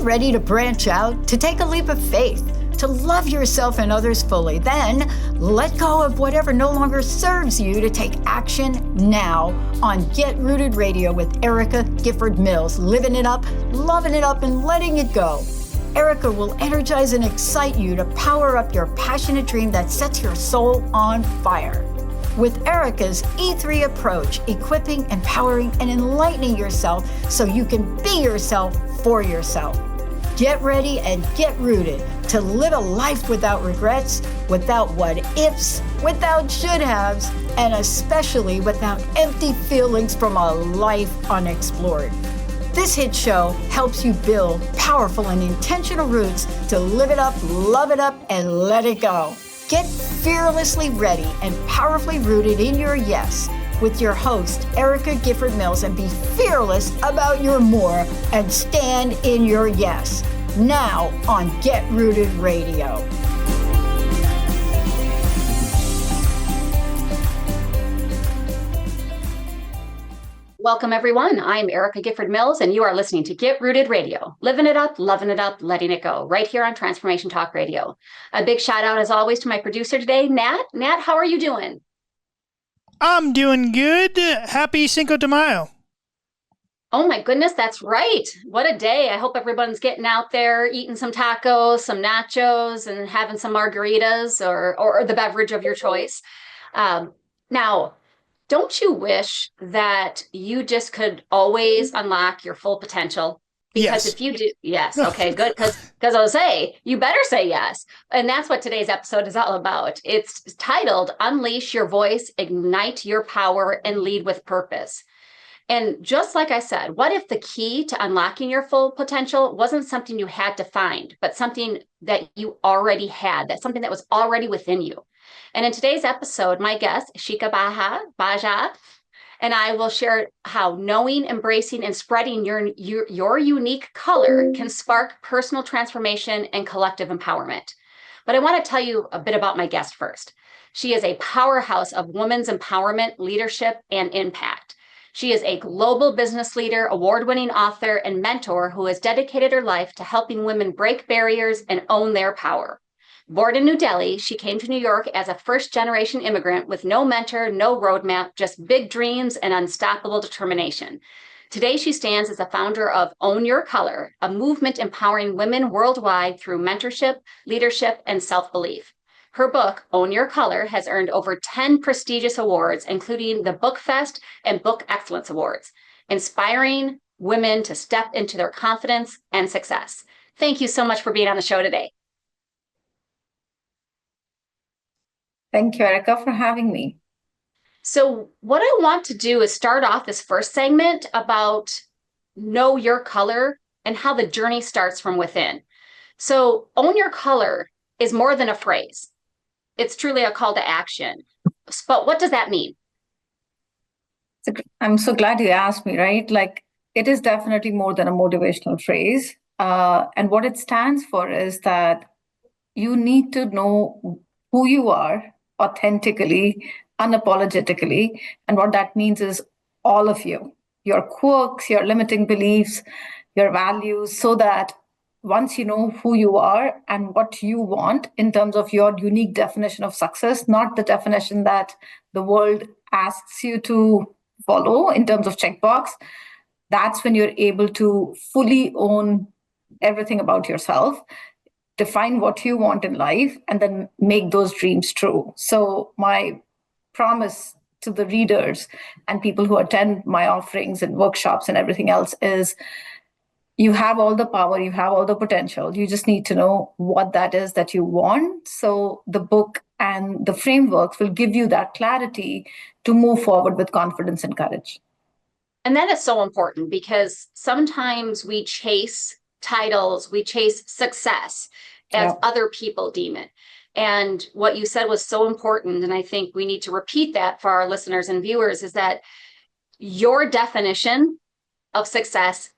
ready to branch out, to take a leap of faith, to love yourself and others fully? Then let go of whatever no longer serves you to take action now on Get Rooted Radio with Erica Gifford Mills, living it up, loving it up, and letting it go. Erica will energize and excite you to power up your passionate dream that sets your soul on fire. With Erica's E3 approach, equipping, empowering, and enlightening yourself so you can be yourself for yourself. Get ready and get rooted to live a life without regrets, without what ifs, without should haves, and especially without empty feelings from a life unexplored. This hit show helps you build powerful and intentional roots to live it up, love it up, and let it go. Get fearlessly ready and powerfully rooted in your yes with your host, Erica Gifford Mills, and be fearless about your more and stand in your yes. Now on Get Rooted Radio. Welcome, everyone. I'm Erica Gifford Mills, and you are listening to Get Rooted Radio. Living it up, loving it up, letting it go, right here on Transformation Talk Radio. A big shout out, as always, to my producer today, Nat. Nat, how are you doing? I'm doing good. Happy Cinco de Mayo. Oh my goodness, that's right. What a day. I hope everyone's getting out there, eating some tacos, some nachos, and having some margaritas or the beverage of your choice. Now, don't you wish that you just could always unlock your full potential? Because if you do, yes, okay, good. Because I'll say, you better say yes. And that's what today's episode is all about. It's titled, Unleash Your Voice, Ignite Your Power, and Lead with Purpose. And just like I said, what if the key to unlocking your full potential wasn't something you had to find, but something that you already had, that's something that was already within you? And in today's episode, my guest, Shikha Bajaj, and I will share how knowing, embracing, and spreading your unique color can spark personal transformation and collective empowerment. But I want to tell you a bit about my guest first. She is a powerhouse of women's empowerment, leadership, and impact. She is a global business leader, award-winning author, and mentor who has dedicated her life to helping women break barriers and own their power. Born in New Delhi, she came to New York as a first-generation immigrant with no mentor, no roadmap, just big dreams and unstoppable determination. Today, she stands as the founder of Own Your Color, a movement empowering women worldwide through mentorship, leadership, and self-belief. Her book, Own Your Color, has earned over 10 prestigious awards, including the Book Fest and Book Excellence Awards, inspiring women to step into their confidence and success. Thank you so much for being on the show today. Thank you, Erica, for having me. So what I want to do is start off this first segment about know your color and how the journey starts from within. So own your color is more than a phrase. It's truly a call to action. But what does that mean? I'm so glad you asked me, right? Like, it is definitely more than a motivational phrase. And what it stands for is that you need to know who you are authentically, unapologetically. And what that means is all of you, your quirks, your limiting beliefs, your values, so that once you know who you are and what you want in terms of your unique definition of success, not the definition that the world asks you to follow in terms of checkbox, that's when you're able to fully own everything about yourself, define what you want in life, and then make those dreams true. So my promise to the readers and people who attend my offerings and workshops and everything else is you have all the power, you have all the potential. You just need to know what that is that you want. So the book and the frameworks will give you that clarity to move forward with confidence and courage. And that is so important because sometimes we chase titles, we chase success as other people deem it. And what you said was so important, and I think we need to repeat that for our listeners and viewers, is that your definition of success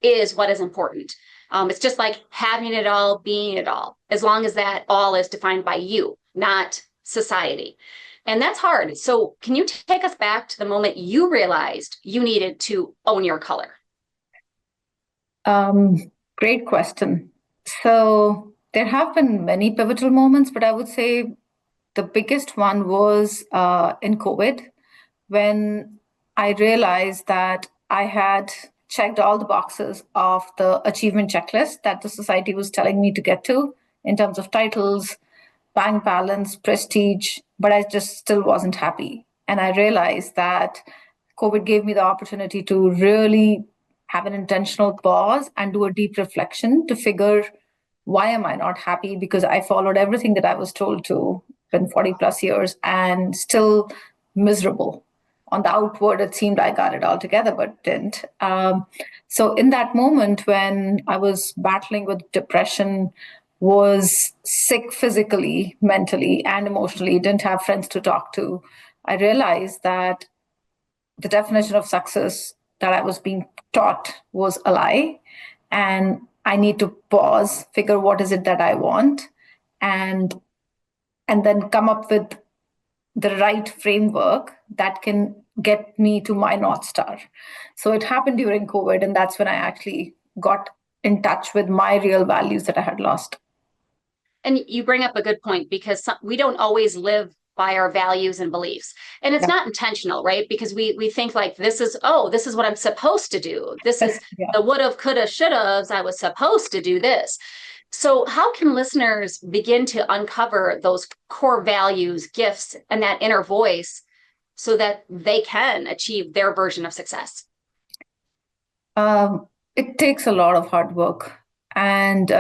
is what is important. It's just like having it all, being it all, as long as that all is defined by you, not society. And that's hard. So can you take us back to the moment you realized you needed to own your color? Great question. So there have been many pivotal moments, but I would say the biggest one was in COVID, when I realized that I had checked all the boxes of the achievement checklist that the society was telling me to get to in terms of titles, bank balance, prestige, but I just still wasn't happy. And I realized that COVID gave me the opportunity to really have an intentional pause and do a deep reflection to figure, why am I not happy? Because I followed everything that I was told to, been 40 plus years, and still miserable. On the outward, it seemed I got it all together, but didn't. So in that moment when I was battling with depression, was sick physically, mentally, and emotionally, didn't have friends to talk to, I realized that the definition of success that I was being taught was a lie. And I need to pause, figure what is it that I want, and then come up with the right framework that can get me to my North Star. So it happened during COVID, and that's when I actually got in touch with my real values that I had lost. And you bring up a good point, because we don't always live by our values and beliefs. And it's not intentional, right? Because we think like, this is what I'm supposed to do. This is the would've, coulda, should'ves. I was supposed to do this. So how can listeners begin to uncover those core values, gifts, and that inner voice so that they can achieve their version of success? It takes a lot of hard work, and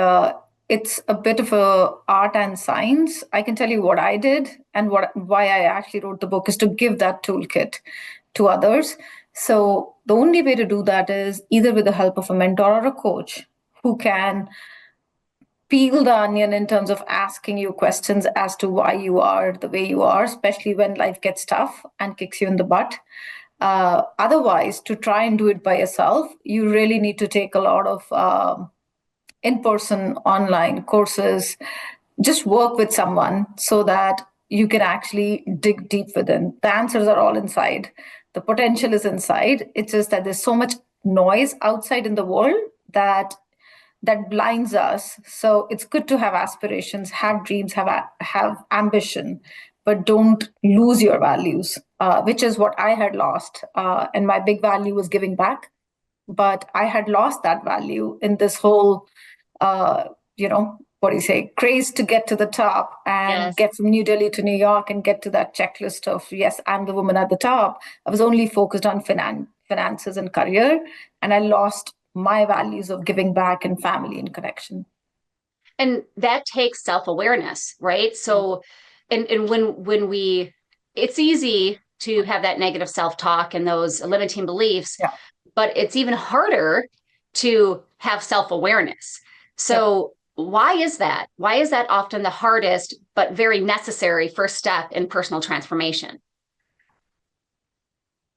it's a bit of a art and science. I can tell you what I did, and why I actually wrote the book is to give that toolkit to others. So the only way to do that is either with the help of a mentor or a coach who can peel the onion in terms of asking you questions as to why you are the way you are, especially when life gets tough and kicks you in the butt. Otherwise, to try and do it by yourself, you really need to take a lot of in-person online courses, just work with someone so that you can actually dig deep within. The answers are all inside. The potential is inside. It's just that there's so much noise outside in the world that blinds us. So it's good to have aspirations, have dreams, have ambition, but don't lose your values, which is what I had lost. And my big value was giving back, but I had lost that value in this whole, what do you say, craze to get to the top and get from New Delhi to New York and get to that checklist of, yes, I'm the woman at the top. I was only focused on finances and career, and I lost my values of giving back and family and connection. And that takes self-awareness, right? So, and when it's easy to have that negative self-talk and those limiting beliefs, but it's even harder to have self-awareness. So why is that? Why is that often the hardest, but very necessary first step in personal transformation?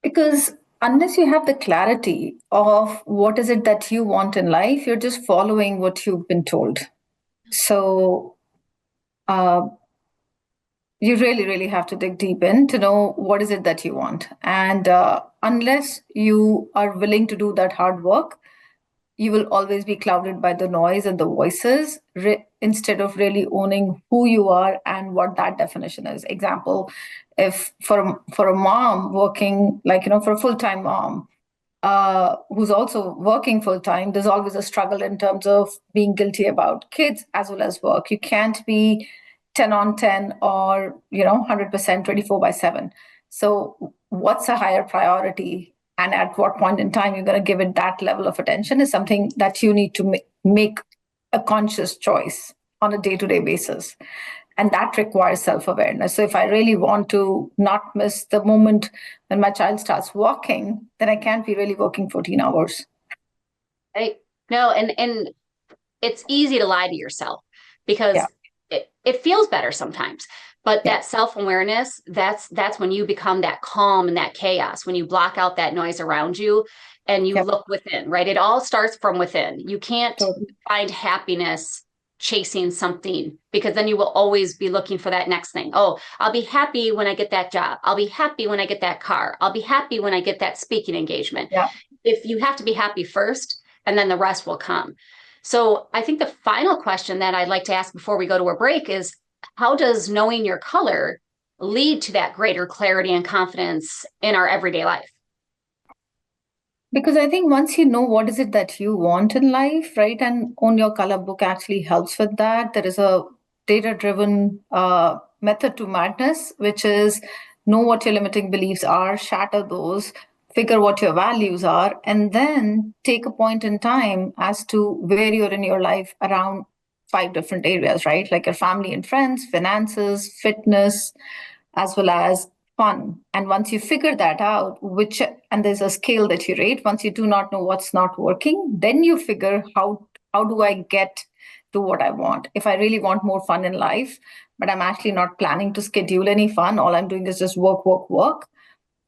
Because unless you have the clarity of what is it that you want in life, you're just following what you've been told. So you really, really have to dig deep in to know what is it that you want. And unless you are willing to do that hard work, you will always be clouded by the noise and the voices instead of really owning who you are and what that definition is. Example, if for a mom working, for a full-time mom who's also working full-time, there's always a struggle in terms of being guilty about kids as well as work. You can't be 10 on 10 or 100% 24/7. So what's a higher priority? And at what point in time you're going to give it that level of attention is something that you need to make a conscious choice on a day-to-day basis. And that requires self-awareness. So if I really want to not miss the moment when my child starts walking, then I can't be really working 14 hours. Right. No, and it's easy to lie to yourself because it feels better sometimes. But that self-awareness, that's when you become that calm and that chaos, when you block out that noise around you and you look within, right? It all starts from within. You can't find happiness chasing something, because then you will always be looking for that next thing. Oh, I'll be happy when I get that job. I'll be happy when I get that car. I'll be happy when I get that speaking engagement. If you have to be happy first, and then the rest will come. So I think the final question that I'd like to ask before we go to a break is, how does knowing your color lead to that greater clarity and confidence in our everyday life? Because I think once you know what is it that you want in life, right, and Own Your Color book actually helps with that. There is a data-driven method to madness, which is know what your limiting beliefs are, shatter those, figure what your values are, and then take a point in time as to where you're in your life around 5 different areas, right? Like your family and friends, finances, fitness, as well as fun. And once you figure that out, and there's a scale that you rate, once you do not know what's not working, then you figure how do I get to what I want? If I really want more fun in life, but I'm actually not planning to schedule any fun, all I'm doing is just work, work, work.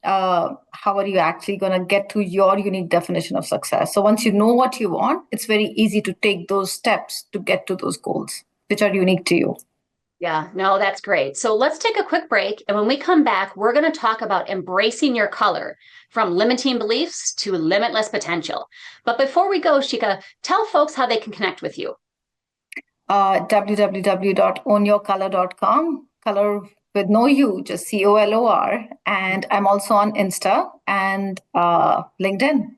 How are you actually going to get to your unique definition of success? So once you know what you want, it's very easy to take those steps to get to those goals, which are unique to you. Yeah, no, that's great. So let's take a quick break. And when we come back, we're going to talk about embracing your color, from limiting beliefs to limitless potential. But before we go, Shikha, tell folks how they can connect with you. www.ownyourcolor.com, color with no U, just COLOR. And I'm also on Insta and LinkedIn.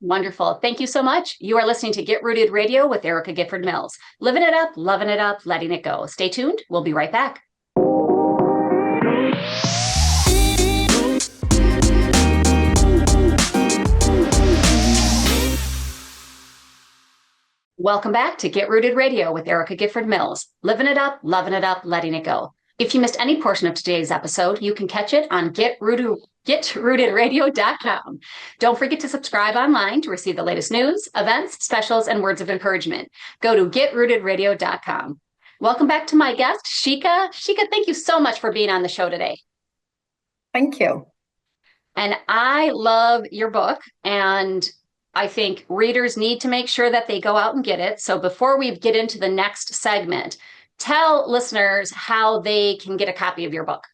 Wonderful. Thank you so much. You are listening to Get Rooted Radio with Erica Gifford Mills. Living it up, loving it up, letting it go. Stay tuned. We'll be right back. Welcome back to Get Rooted Radio with Erica Gifford Mills. Living it up, loving it up, letting it go. If you missed any portion of today's episode, you can catch it on GetRootedRadio.com. Don't forget to subscribe online to receive the latest news, events, specials, and words of encouragement. Go to GetRootedRadio.com. Welcome back to my guest, Shikha. Shikha, thank you so much for being on the show today. Thank you. And I love your book, and I think readers need to make sure that they go out and get it. So before we get into the next segment, tell listeners how they can get a copy of your book.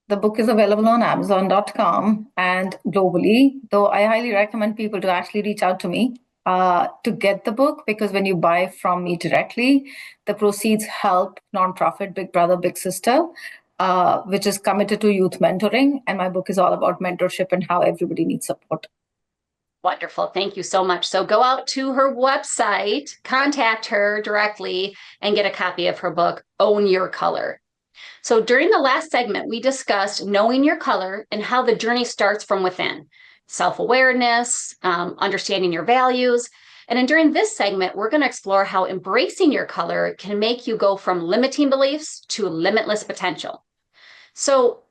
The book is available on Amazon.com and globally, though I highly recommend people to actually reach out to me to get the book, because when you buy from me directly, the proceeds help nonprofit Big Brother, Big Sister, which is committed to youth mentoring. And my book is all about mentorship and how everybody needs support. Wonderful. Thank you so much. So go out to her website, contact her directly, and get a copy of her book, Own Your Color. So during the last segment, we discussed knowing your color and how the journey starts from within, self-awareness, understanding your values. And during this segment, we're going to explore how embracing your color can make you go from limiting beliefs to limitless potential. So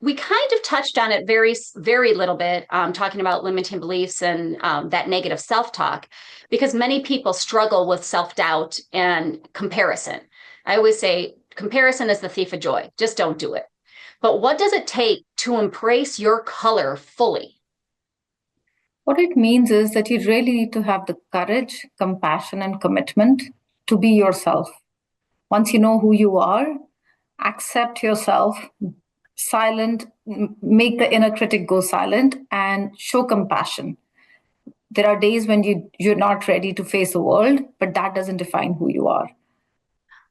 we kind of touched on it very, very little bit, talking about limiting beliefs and that negative self-talk, because many people struggle with self-doubt and comparison. I always say comparison is the thief of joy. Just don't do it. But what does it take to embrace your color fully? What it means is that you really need to have the courage, compassion, and commitment to be yourself. Once you know who you are, accept yourself, make the inner critic go silent, and show compassion. There are days when you're not ready to face the world, but that doesn't define who you are.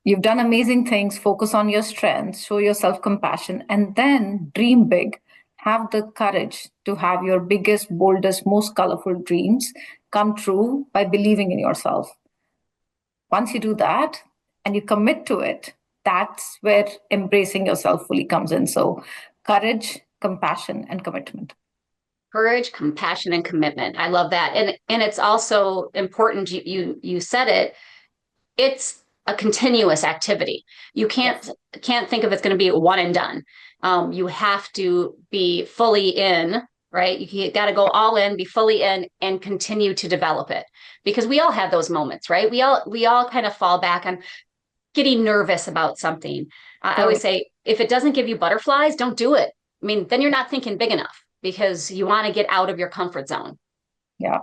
You've done amazing things. Focus on your strengths, show yourself compassion, and then dream big. Have the courage to have your biggest, boldest, most colorful dreams come true by believing in yourself. Once you do that and you commit to it, that's where embracing yourself fully comes in. So courage, compassion, and commitment. Courage, compassion, and commitment. I love that. And it's also important, you said it, it's a continuous activity. You can't think of it's going to be one and done. You have to be fully in, right? You got to go all in, be fully in, and continue to develop it, because we all have those moments, right? We all kind of fall back on getting nervous about something. I always say, if it doesn't give you butterflies, don't do it. I mean, then you're not thinking big enough, because you want to get out of your comfort zone. Yeah.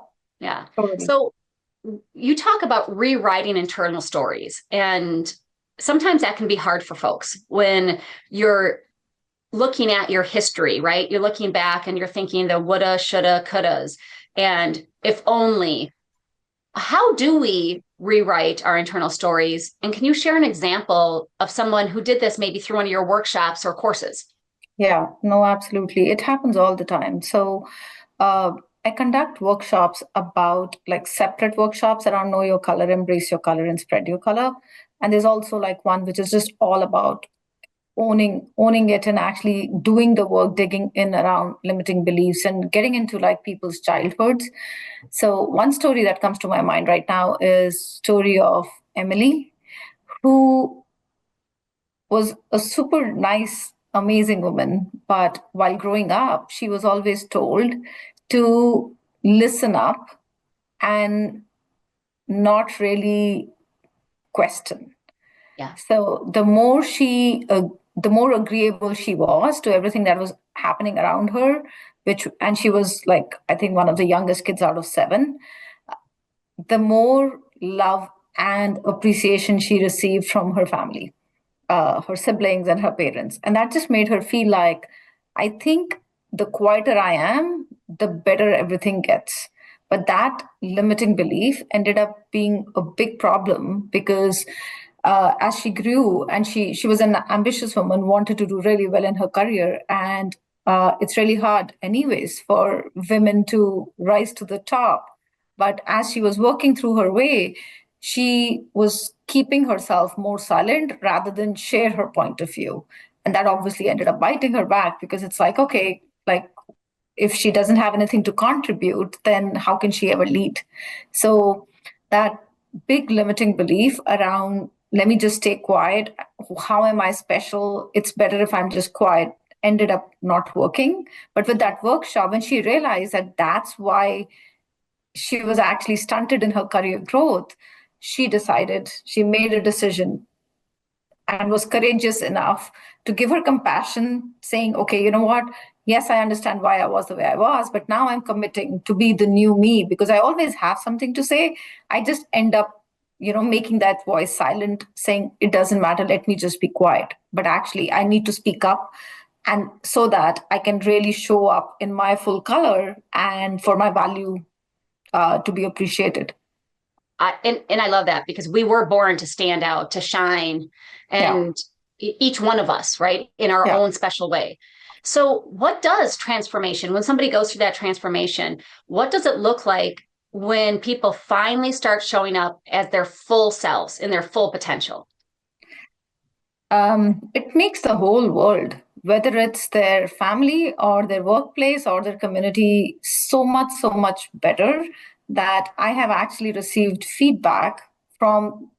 Totally. So you talk about rewriting internal stories, and sometimes that can be hard for folks when you're looking at your history, right? You're looking back and you're thinking the woulda, shoulda, couldas, and if only. How do we rewrite our internal stories? And can you share an example of someone who did this maybe through one of your workshops or courses? Yeah, no, absolutely. It happens all the time. So, uh, I conduct workshops about like separate workshops around know your color, embrace your color, and spread your color. And there's also like one which is just all about owning it and actually doing the work, digging in around limiting beliefs and getting into like people's childhoods. So one story that comes to my mind right now is story of Emily, who was a super nice, amazing woman. But while growing up, she was always told to listen up and not really question. Yeah. So the more agreeable she was to everything that was happening around her, and she was like, I think one of the youngest kids out of seven, the more love and appreciation she received from her family, her siblings, and her parents. And that just made her feel like, I think the quieter I am, the better everything gets. But that limiting belief ended up being a big problem because as she grew and she was an ambitious woman, wanted to do really well in her career. And it's really hard, anyways, for women to rise to the top. But as she was working through her way, she was keeping herself more silent rather than share her point of view. And that obviously ended up biting her back because it's like, okay, like if she doesn't have anything to contribute, then how can she ever lead? So that big limiting belief around, let me just stay quiet, how am I special? It's better if I'm just quiet, ended up not working. But with that workshop, when she realized that that's why she was actually stunted in her career growth, she made a decision and was courageous enough to give her compassion, saying, okay, you know what? Yes, I understand why I was the way I was, but now I'm committing to be the new me because I always have something to say. I just end up, making that voice silent, saying, it doesn't matter, let me just be quiet. But actually, I need to speak up. And so that I can really show up in my full color and for my value to be appreciated. And I love that because we were born to stand out, to shine, Yeah. and each one of us, right, in our Yeah. own special way. So, what does transformation, when somebody goes through that transformation, what does it look like when people finally start showing up as their full selves in their full potential? It makes the whole world, whether it's their family or their workplace or their community, so much better that I have actually received feedback from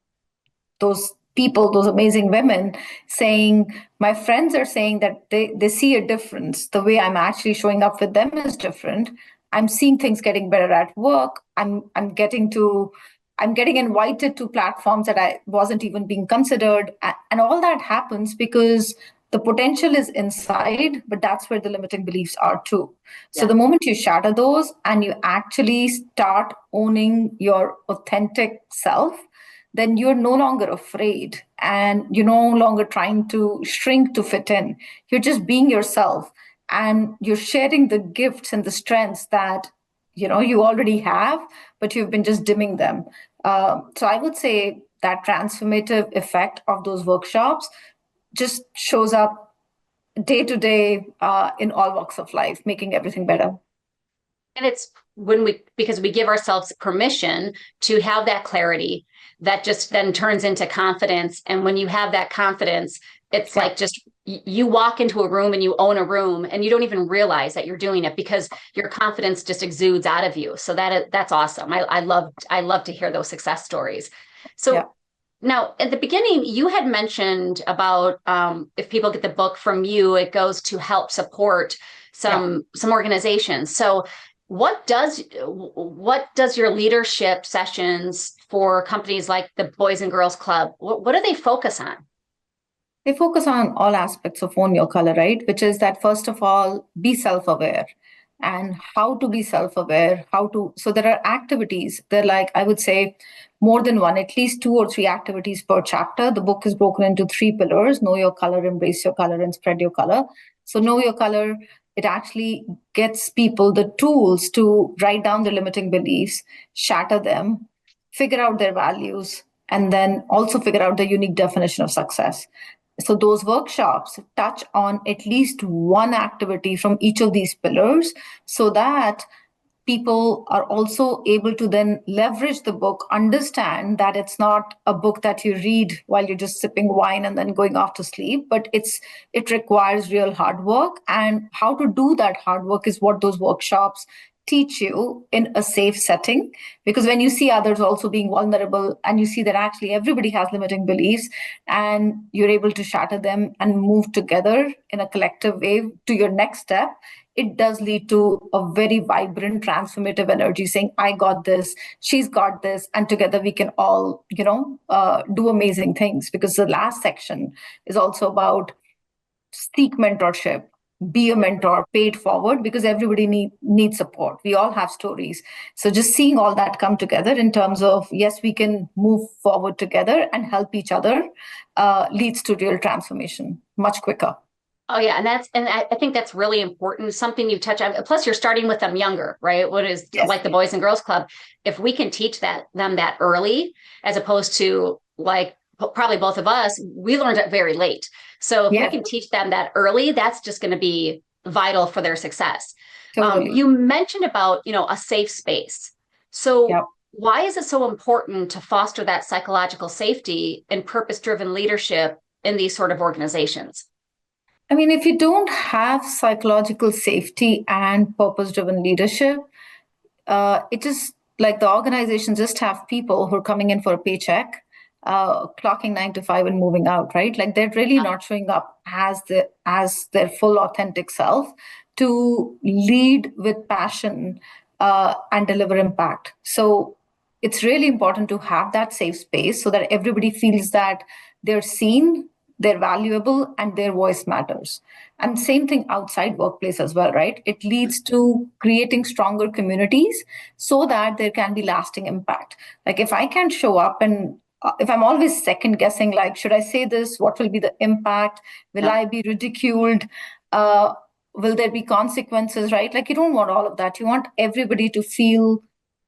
those people, those amazing women, saying, my friends are saying that they see a difference. The way I'm actually showing up with them is different. I'm seeing things getting better at work. I'm getting invited to platforms that I wasn't even being considered. And all that happens because the potential is inside, but that's where the limiting beliefs are too. So Yeah. the moment you shatter those and you actually start owning your authentic self, then you're no longer afraid and you're no longer trying to shrink to fit in. You're just being yourself and you're sharing the gifts and the strengths that you already have, but you've been just dimming them. So I would say that transformative effect of those workshops just shows up day to day in all walks of life, making everything better. And it's because we give ourselves permission to have that clarity that just then turns into confidence. And when you have that confidence, it's like just you walk into a room and you own a room and you don't even realize that you're doing it because your confidence just exudes out of you. So that's awesome. I love to hear those success stories. So now, at the beginning, you had mentioned about if people get the book from you, it goes to help support some organizations. So, what does your leadership sessions for companies like the Boys and Girls Club? What do they focus on? They focus on all aspects of own your color, right? Which is that first of all, be self-aware and how to be self-aware, so there are activities. They're like, I would say more than one, at least 2 or 3 activities per chapter. The book is broken into 3 pillars: know your color, embrace your color, and spread your color. So know your color, it actually gets people the tools to write down the limiting beliefs, shatter them, figure out their values, and then also figure out the unique definition of success. So those workshops touch on at least one activity from each of these pillars so that people are also able to then leverage the book, understand that it's not a book that you read while you're just sipping wine and then going off to sleep, but it requires real hard work. And how to do that hard work is what those workshops teach you in a safe setting. Because when you see others also being vulnerable and you see that actually everybody has limiting beliefs and you're able to shatter them and move together in a collective way to your next step, it does lead to a very vibrant, transformative energy saying, I got this, she's got this, and together we can all, do amazing things. Because the last section is also about seek mentorship, be a mentor, pay it forward, because everybody needs support. We all have stories. So just seeing all that come together in terms of, yes, we can move forward together and help each other leads to real transformation much quicker. Oh yeah, and I think that's really important. Something you touch on. Plus, you're starting with them younger, right? What is Yes. Like the Boys and Girls Club? If we can teach them that early, as opposed to like probably both of us, we learned it very late. So if Yes. we can teach them that early, that's just going to be vital for their success. Totally. You mentioned about a safe space. So Yep. why is it so important to foster that psychological safety and purpose-driven leadership in these sort of organizations? I mean, if you don't have psychological safety and purpose-driven leadership, it just like the organization just have people who are coming in for a paycheck, clocking 9 to 5 and moving out, right? Like they're really not showing up as their full authentic self to lead with passion and deliver impact. So it's really important to have that safe space so that everybody feels that they're seen, they're valuable, and their voice matters. And same thing outside workplace as well, right? It leads to creating stronger communities so that there can be lasting impact. Like if I can show up and if I'm always second guessing, like, should I say this? What will be the impact? Will I be ridiculed? Will there be consequences, right? Like you don't want all of that. You want everybody to feel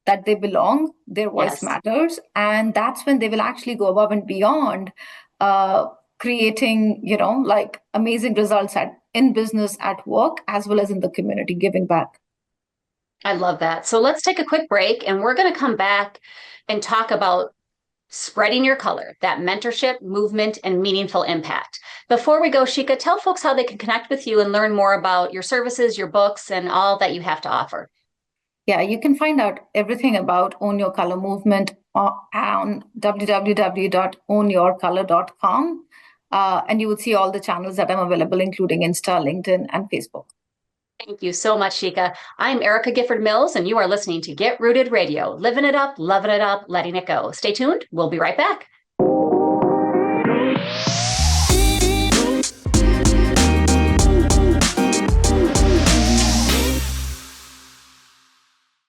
that they belong, their voice Yes. matters. And that's when they will actually go above and beyond creating, like amazing results in business, at work, as well as in the community, giving back. I love that. So let's take a quick break and we're going to come back and talk about spreading your color, that mentorship, movement, and meaningful impact. Before we go, Shikha, tell folks how they can connect with you and learn more about your services, your books, and all that you have to offer. Yeah, you can find out everything about Own Your Color movement on www.ownyourcolor.com. And you will see all the channels that I'm available, including Insta, LinkedIn, and Facebook. Thank you so much, Shikha. I'm Erica Gifford Mills, and you are listening to Get Rooted Radio, living it up, loving it up, letting it go. Stay tuned. We'll be right back.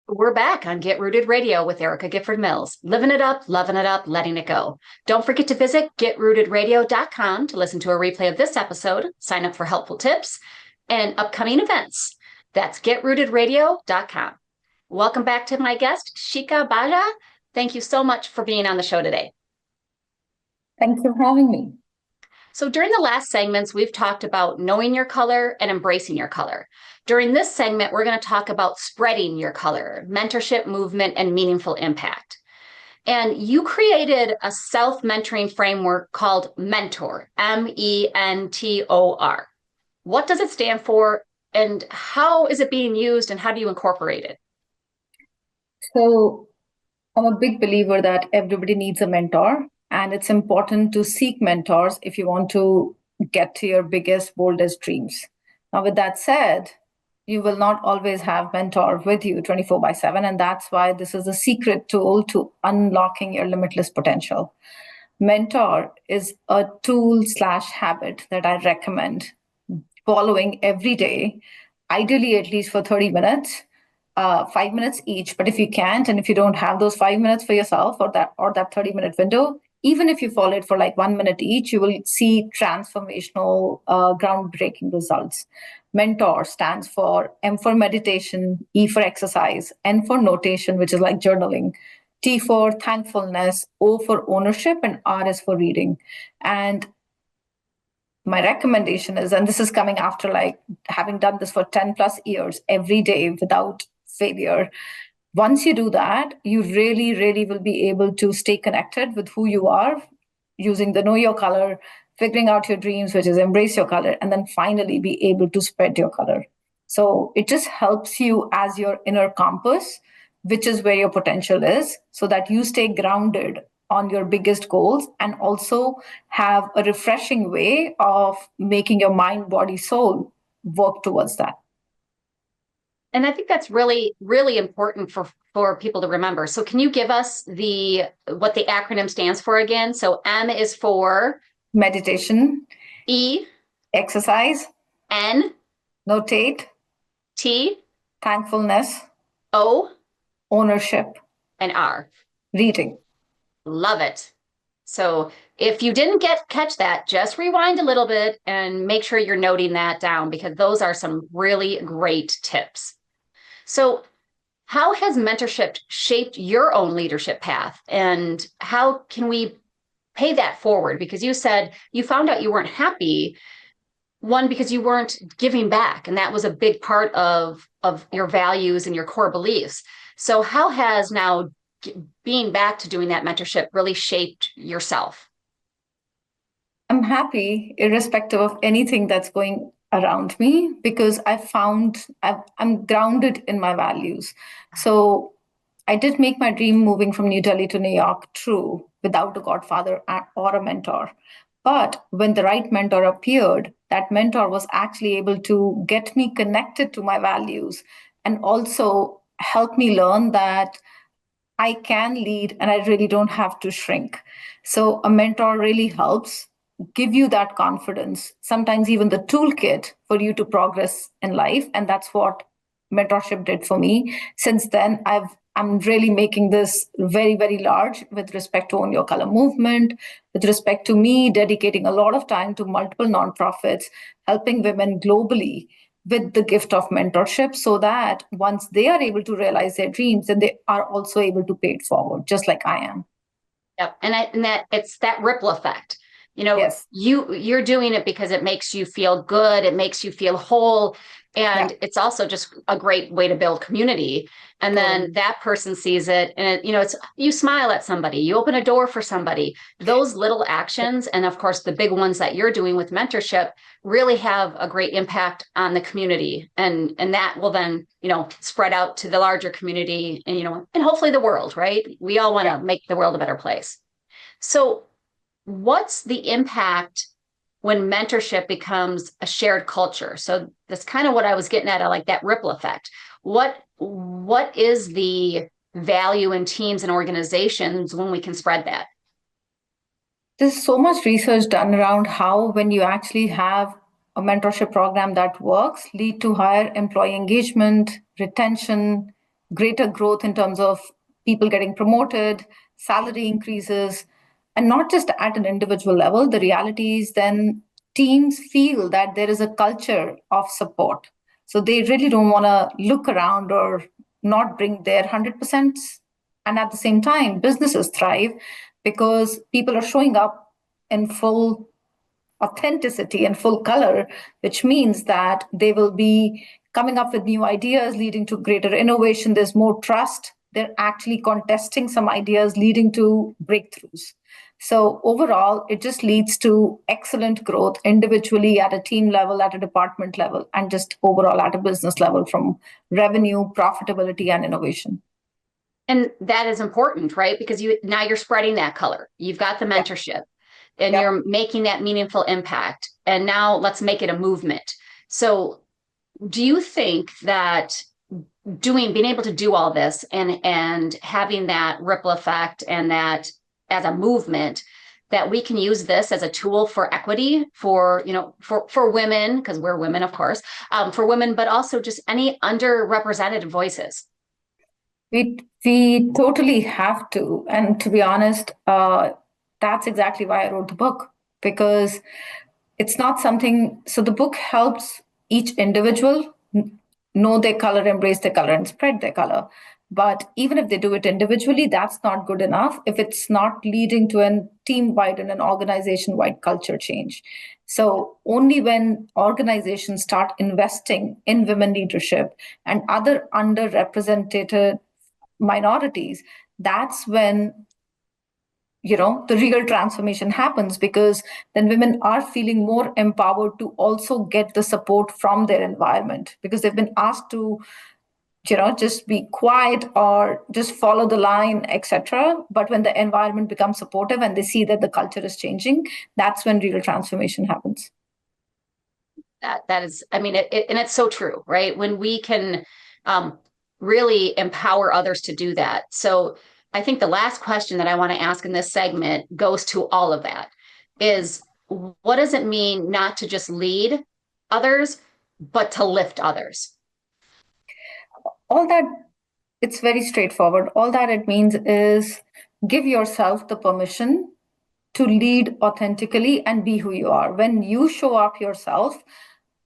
We're back on Get Rooted Radio with Erica Gifford Mills, living it up, loving it up, letting it go. Don't forget to visit getrootedradio.com to listen to a replay of this episode, sign up for helpful tips, and upcoming events. That's getrootedradio.com. Welcome back to my guest, Shikha Bajaj. Thank you so much for being on the show today. Thanks for having me. So during the last segments, we've talked about knowing your color and embracing your color. During this segment, we're going to talk about spreading your color, mentorship, movement, and meaningful impact. And you created a self-mentoring framework called Mentor, MENTOR. What does it stand for, and how is it being used, and how do you incorporate it? So I'm a big believer that everybody needs a mentor, and it's important to seek mentors if you want to get to your biggest, boldest dreams. Now, with that said, you will not always have mentor with you 24/7, and that's why this is a secret tool to unlocking your limitless potential. Mentor is a tool/habit that I recommend following every day, ideally at least for 30 minutes, 5 minutes each. But if you can't, and if you don't have those 5 minutes for yourself or that 30-minute window, even if you follow it for like 1 minute each, you will see transformational, groundbreaking results. Mentor stands for M for meditation, E for exercise, N for notation, which is like journaling, T for thankfulness, O for ownership, and R is for reading. And my recommendation is, and this is coming after like having done this for 10 plus years every day without failure. Once you do that, you really, really will be able to stay connected with who you are using the know your color, figuring out your dreams, which is embrace your color, and then finally be able to spread your color. So it just helps you as your inner compass, which is where your potential is, so that you stay grounded on your biggest goals and also have a refreshing way of making your mind, body, soul work towards that. And I think that's really, really important for people to remember. So can you give us what the acronym stands for again? So M is for meditation, E, exercise, N, notate, T, thankfulness, O, ownership, and R. reading. Love it. So if you didn't catch that, just rewind a little bit and make sure you're noting that down, because those are some really great tips. So how has mentorship shaped your own leadership path, and how can we pay that forward? Because you said you found out you weren't happy, one, because you weren't giving back, and that was a big part of your values and your core beliefs. So how has now being back to doing that mentorship really shaped yourself? I'm happy irrespective of anything that's going around me, because I'm grounded in my values. So I did make my dream moving from New Delhi to New York true without a godfather or a mentor. But when the right mentor appeared, that mentor was actually able to get me connected to my values and also help me learn that I can lead and I really don't have to shrink. So a mentor really helps give you that confidence, sometimes even the toolkit for you to progress in life. And that's what mentorship did for me. Since then, I'm really making this very, very large with respect to Own Your Color movement, with respect to me dedicating a lot of time to multiple nonprofits, helping women globally with the gift of mentorship, so that once they are able to realize their dreams, then they are also able to pay it forward, just like I am. Yep. And that it's that ripple effect. Yes. You're doing it because it makes you feel good. It makes you feel whole. And it's also just a great way to build community. And then that person sees it, and you smile at somebody, you open a door for somebody. Those little actions, and of course the big ones that you're doing with mentorship, really have a great impact on the community, and that will then spread out to the larger community, and hopefully the world. Right? We all want to make the world a better place. So what's the impact when mentorship becomes a shared culture? So that's kind of what I was getting at. I like that ripple effect. What is the value in teams and organizations when we can spread that? There's so much research done around how, when you actually have a mentorship program that works, lead to higher employee engagement, retention, greater growth in terms of people getting promoted, salary increases, and not just at an individual level. The reality is then teams feel that there is a culture of support. So they really don't want to look around or not bring their 100%. And at the same time, businesses thrive because people are showing up in full authenticity and full color, which means that they will be coming up with new ideas, leading to greater innovation. There's more trust. They're actually contesting some ideas, leading to breakthroughs. So overall, it just leads to excellent growth individually, at a team level, at a department level, and just overall at a business level, from revenue, profitability, and innovation. And that is important, right? Because now you're spreading that color. You've got the mentorship, and you're making that meaningful impact. And now let's make it a movement. So do you think that being able to do all this and having that ripple effect and that as a movement, that we can use this as a tool for equity for women, because we're women, of course, for women, but also just any underrepresented voices? We totally have to. And to be honest, that's exactly why I wrote the book, because it's not something. So the book helps each individual know their color, embrace their color, and spread their color. But even if they do it individually, that's not good enough if it's not leading to a team-wide and an organization-wide culture change. So only when organizations start investing in women leadership and other underrepresented minorities, that's when the real transformation happens, because then women are feeling more empowered to also get the support from their environment, because they've been asked to just be quiet or just follow the line, etc. But when the environment becomes supportive and they see that the culture is changing, that's when real transformation happens. That is, I mean, and it's so true, right? When we can really empower others to do that. So I think the last question that I want to ask in this segment goes to all of that, is what does it mean not to just lead others, but to lift others? All that, it's very straightforward. All that it means is give yourself the permission to lead authentically and be who you are. When you show up yourself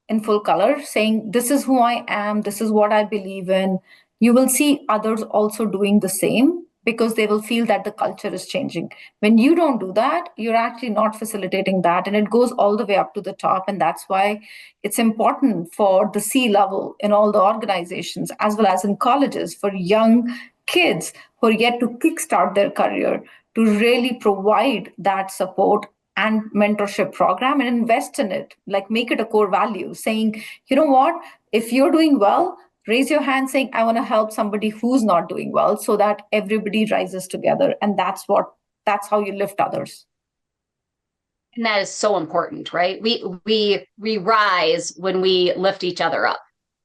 in full color, saying, this is who I am, this is what I believe in, you will see others also doing the same, because they will feel that the culture is changing. When you don't do that, you're actually not facilitating that. And it goes all the way up to the top. And that's why it's important for the C-level in all the organizations, as well as in colleges, for young kids who are yet to kickstart their career, to really provide that support and mentorship program and invest in it, like make it a core value, saying, you know what, if you're doing well, raise your hand saying, I want to help somebody who's not doing well, so that everybody rises together. And that's how you lift others. And that is so important, right? We rise when we lift each other up.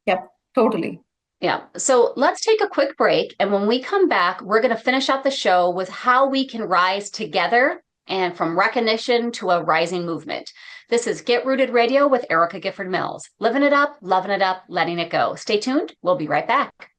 Yep, totally. Yeah. So let's take a quick break. And when we come back, we're going to finish out the show with how we can rise together, and from recognition to a rising movement. This is Get Rooted Radio with Erica Gifford Mills. Living it up, loving it up, letting it go. Stay tuned. We'll be right back.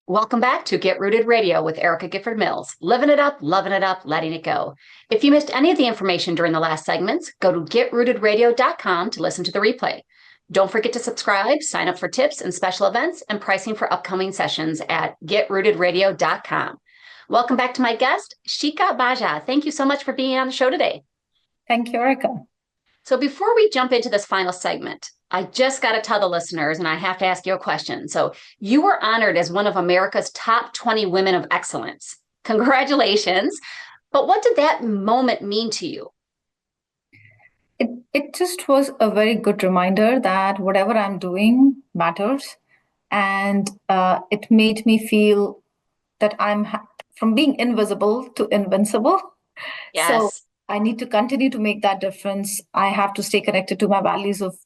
Welcome back to Get Rooted Radio with Erica Gifford Mills. Living it up, loving it up, letting it go. If you missed any of the information during the last segments, go to getrootedradio.com to listen to the replay. Don't forget to subscribe, sign up for tips and special events and pricing for upcoming sessions at getrootedradio.com. Welcome back to my guest, Shikha Bajaj. Thank you so much for being on the show today. Thank you, Erica. So before we jump into this final segment, I just got to tell the listeners, and I have to ask you a question. So you were honored as one of America's top 20 women of excellence. Congratulations. But what did that moment mean to you? It just was a very good reminder that whatever I'm doing matters. And it made me feel that I'm from being invisible to invincible. Yes. So I need to continue to make that difference. I have to stay connected to my values of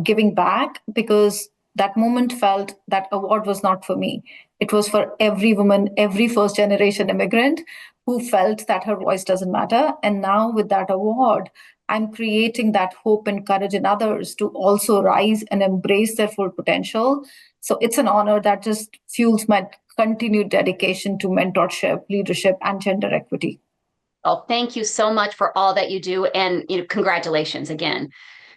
giving back, because that moment felt that award was not for me. It was for every woman, every first generation immigrant who felt that her voice doesn't matter. And now with that award, I'm creating that hope and courage in others to also rise and embrace their full potential. So it's an honor that just fuels my continued dedication to mentorship, leadership, and gender equity. Oh, thank you so much for all that you do. And congratulations again.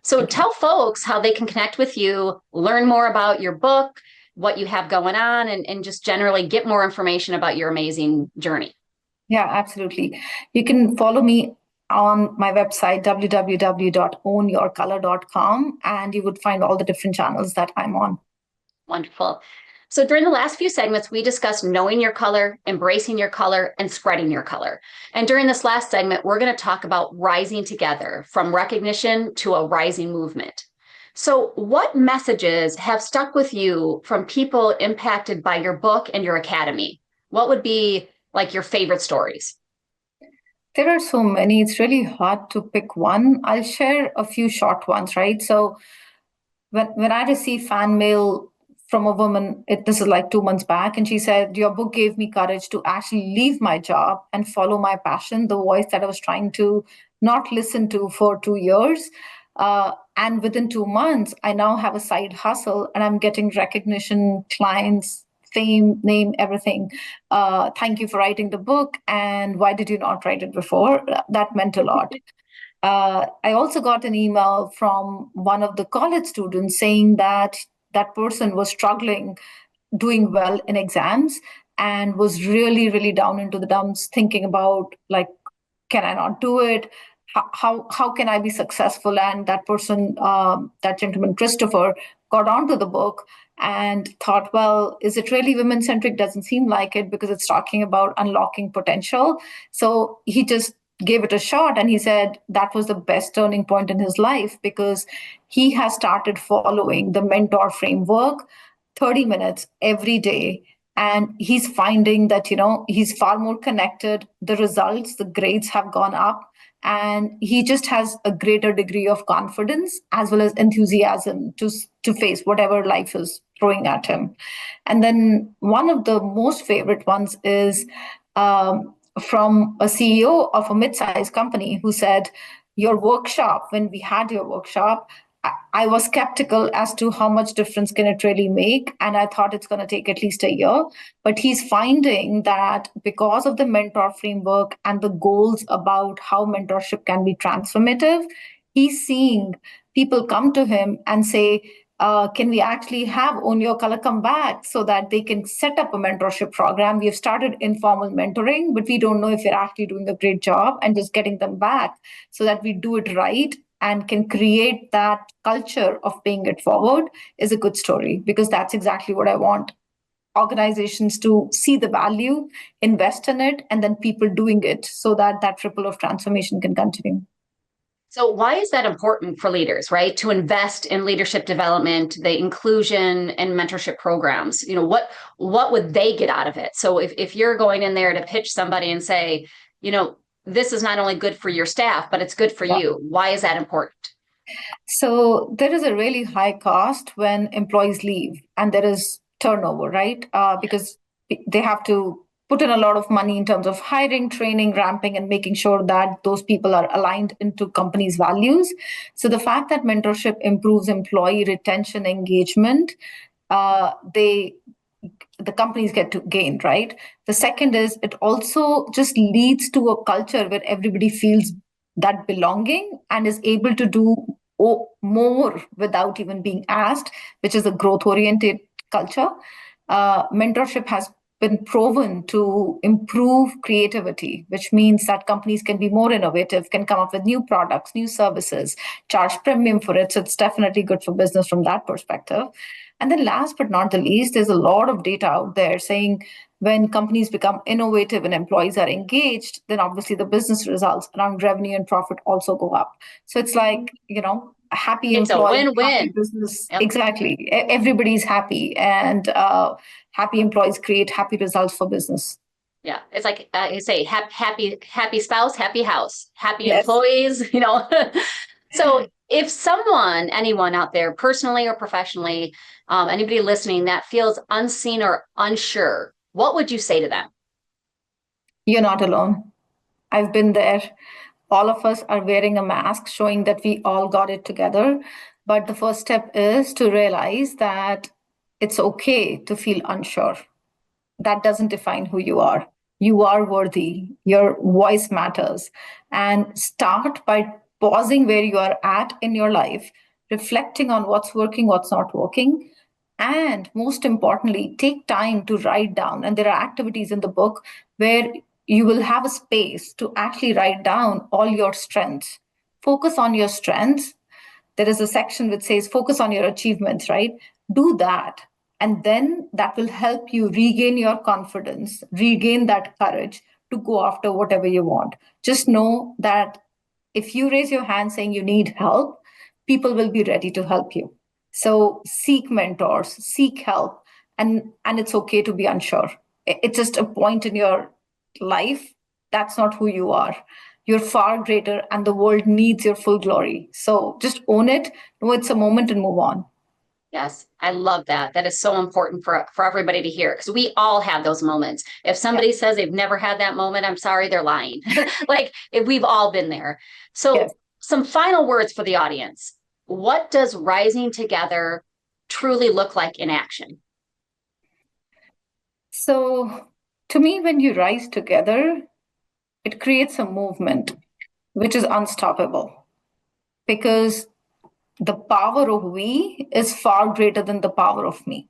So tell folks how they can connect with you, learn more about your book, what you have going on, and just generally get more information about your amazing journey. Yeah, absolutely. You can follow me on my website, www.ownyourcolor.com, and you would find all the different channels that I'm on. Wonderful. So during the last few segments, we discussed knowing your color, embracing your color, and spreading your color. And during this last segment, we're going to talk about rising together, from recognition to a rising movement. So what messages have stuck with you from people impacted by your book and your academy? What would be like your favorite stories? There are so many. It's really hard to pick one. I'll share a few short ones, right? So when I receive fan mail from a woman, this is like 2 months back, and she said, your book gave me courage to actually leave my job and follow my passion, the voice that I was trying to not listen to for 2 years. And within 2 months, I now have a side hustle, and I'm getting recognition, clients, fame, name, everything. Thank you for writing the book. And why did you not write it before? That meant a lot. I also got an email from one of the college students saying that that person was struggling doing well in exams and was really, really down into the dumps, thinking about like, can I not do it? How can I be successful? And that person, that gentleman Christopher, got onto the book and thought, well, is it really women centric? Doesn't seem like it because it's talking about unlocking potential. So he just gave it a shot, and he said that was the best turning point in his life because he has started following the mentor framework 30 minutes every day, and he's finding that he's far more connected. The results, the grades have gone up, and he just has a greater degree of confidence as well as enthusiasm to face whatever life is throwing at him. And then one of the most favorite ones is from a CEO of a mid-sized company who said, your workshop, when we had your workshop, I was skeptical as to how much difference can it really make. And I thought it's going to take at least a year. But he's finding that because of the mentor framework and the goals about how mentorship can be transformative, he's seeing people come to him and say, can we actually have Own Your Color come back so that they can set up a mentorship program? We have started informal mentoring, but we don't know if you're actually doing a great job, and just getting them back so that we do it right and can create that culture of paying it forward is a good story, because that's exactly what I want organizations to see the value, invest in it, and then people doing it so that that ripple of transformation can continue. So why is that important for leaders, right? To invest in leadership development, the inclusion and mentorship programs, what would they get out of it? So if you're going in there to pitch somebody and say, this is not only good for your staff, but it's good for you. Why is that important? So there is a really high cost when employees leave and there is turnover, right? Because they have to put in a lot of money in terms of hiring, training, ramping, and making sure that those people are aligned into companies' values. So the fact that mentorship improves employee retention, engagement, the companies get to gain, right? The second is it also just leads to a culture where everybody feels that belonging and is able to do more without even being asked, which is a growth-oriented culture. Mentorship has been proven to improve creativity, which means that companies can be more innovative, can come up with new products, new services, charge premium for it. So it's definitely good for business from that perspective. And then last but not the least, there's a lot of data out there saying when companies become innovative and employees are engaged, then obviously the business results around revenue and profit also go up. So it's like, a happy employee, happy business. Yep. Exactly. Everybody's happy, and happy employees create happy results for business. Yeah, it's like you say, happy spouse, happy house, happy employees. So if anyone out there, personally or professionally, anybody listening that feels unseen or unsure, what would you say to them? You're not alone. I've been there. All of us are wearing a mask showing that we all got it together. But the first step is to realize that it's okay to feel unsure. That doesn't define who you are. You are worthy. Your voice matters. And start by pausing where you are at in your life, reflecting on what's working, what's not working. And most importantly, take time to write down. And there are activities in the book where you will have a space to actually write down all your strengths. Focus on your strengths. There is a section which says focus on your achievements, right? Do that. And then that will help you regain your confidence, regain that courage to go after whatever you want. Just know that if you raise your hand saying you need help, people will be ready to help you. So seek mentors, seek help, and it's okay to be unsure. It's just a point in your life. That's not who you are. You're far greater, and the world needs your full glory. So just own it, know it's a moment, and move on. Yes, I love that. That is so important for everybody to hear, because we all have those moments. If somebody says they've never had that moment, I'm sorry, they're lying. Like, we've all been there. So some final words for the audience. What does rising together truly look like in action? So, to me, when you rise together, it creates a movement which is unstoppable because the power of we is far greater than the power of me.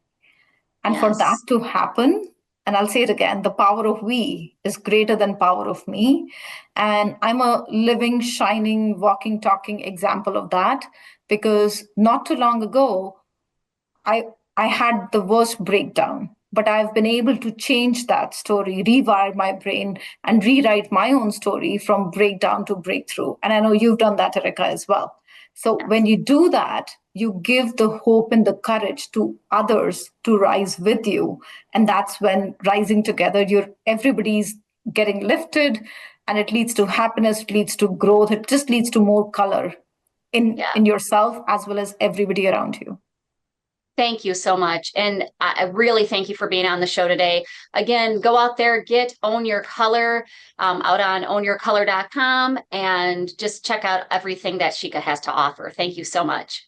And for that Yes. to happen, and I'll say it again, the power of we is greater than power of me. And I'm a living, shining, walking, talking example of that because not too long ago, I I had the worst breakdown, but I've been able to change that story, rewire my brain, and rewrite my own story from breakdown to breakthrough. And I know you've done that, Erica, as well. So when you do that, you give the hope and the courage to others to rise with you. And that's when rising together, everybody's getting lifted and it leads to happiness, it leads to growth, it just leads to more color Yeah. in yourself as well as everybody around you. Thank you so much. And I really thank you for being on the show today. Again, go out there, get Own Your Color out on ownyourcolor.com and just check out everything that Shikha has to offer. Thank you so much.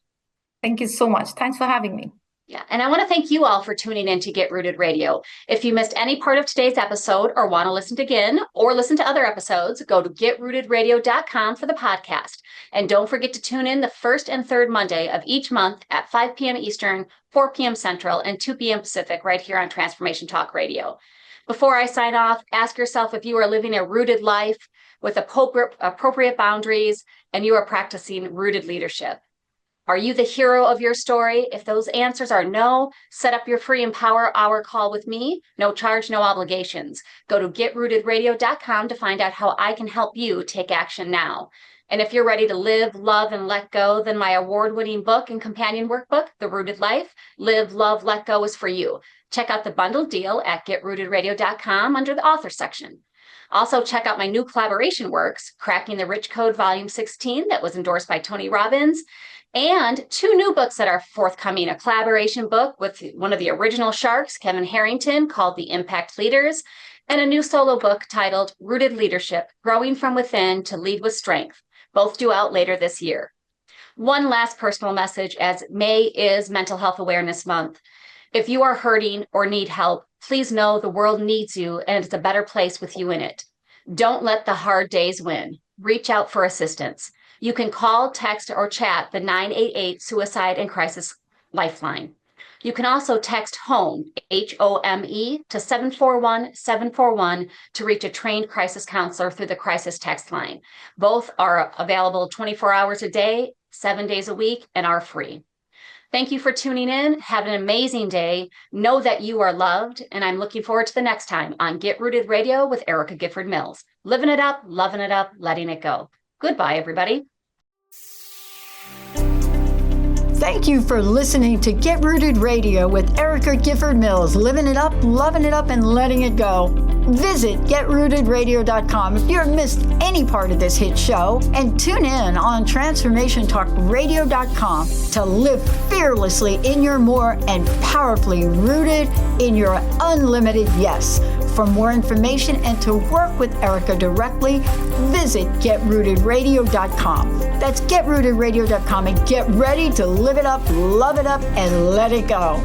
Thank you so much. Thanks for having me. Yeah, and I want to thank you all for tuning in to Get Rooted Radio. If you missed any part of today's episode or want to listen again or listen to other episodes, go to getrootedradio.com for the podcast. And don't forget to tune in the first and third Monday of each month at 5 p.m. Eastern, 4 p.m. Central, and 2 p.m. Pacific right here on Transformation Talk Radio. Before I sign off, ask yourself if you are living a rooted life with appropriate boundaries and you are practicing rooted leadership. Are you the hero of your story? If those answers are no, set up your free Empower Hour call with me. No charge, no obligations. Go to getrootedradio.com to find out how I can help you take action now. And if you're ready to live, love, and let go, then my award-winning book and companion workbook, The Rooted Life, Live, Love, Let Go is for you. Check out the bundled deal at getrootedradio.com under the author section. Also, check out my new collaboration works, Cracking the Rich Code Volume 16, that was endorsed by Tony Robbins, and 2 new books that are forthcoming, a collaboration book with one of the original Sharks, Kevin Harrington, called The Impact Leaders, and a new solo book titled Rooted Leadership, Growing from Within to Lead with Strength, both due out later this year. One last personal message, as May is Mental Health Awareness Month. If you are hurting or need help, please know the world needs you and it's a better place with you in it. Don't let the hard days win. Reach out for assistance. You can call, text, or chat the 988 Suicide and Crisis Lifeline. You can also text HOME, HOME, to 741-741 to reach a trained crisis counselor through the crisis text line. Both are available 24 hours a day, 7 days a week, and are free. Thank you for tuning in. Have an amazing day. Know that you are loved, and I'm looking forward to the next time on Get Rooted Radio with Erica Gifford Mills. Living it up, loving it up, letting it go. Goodbye, everybody. Thank you for listening to Get Rooted Radio with Erica Gifford Mills, living it up, loving it up, and letting it go. Visit getrootedradio.com if you've missed any part of this hit show, and tune in on transformationtalkradio.com to live fearlessly in your more and powerfully rooted in your unlimited yes. For more information and to work with Erica directly, visit getrootedradio.com. That's getrootedradio.com, and get ready to live it up, love it up, and let it go.